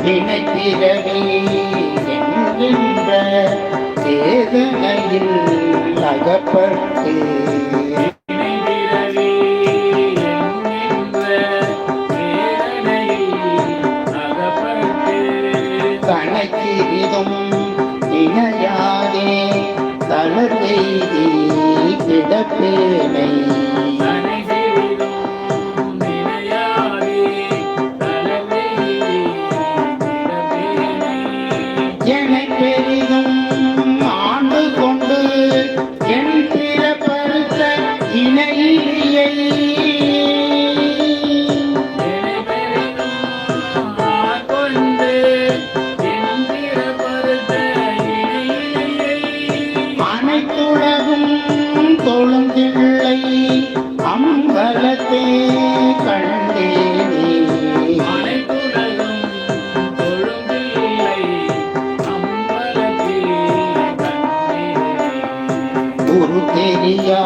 நினைத்திரவே என்கின்ற வேதனையில் அகப்பட்டு கணக்கிரிதும் இணையாதே தளர்வெய்தி கிடப்பேனை என்னை பெரிதும் ஆண்டு கொண்டு என் பிறப்பறுத்த இணையை அனைத்துலகும் தொழுந்தில்லை அம்பலத்தே கண்டேனே ஒரு தெரியா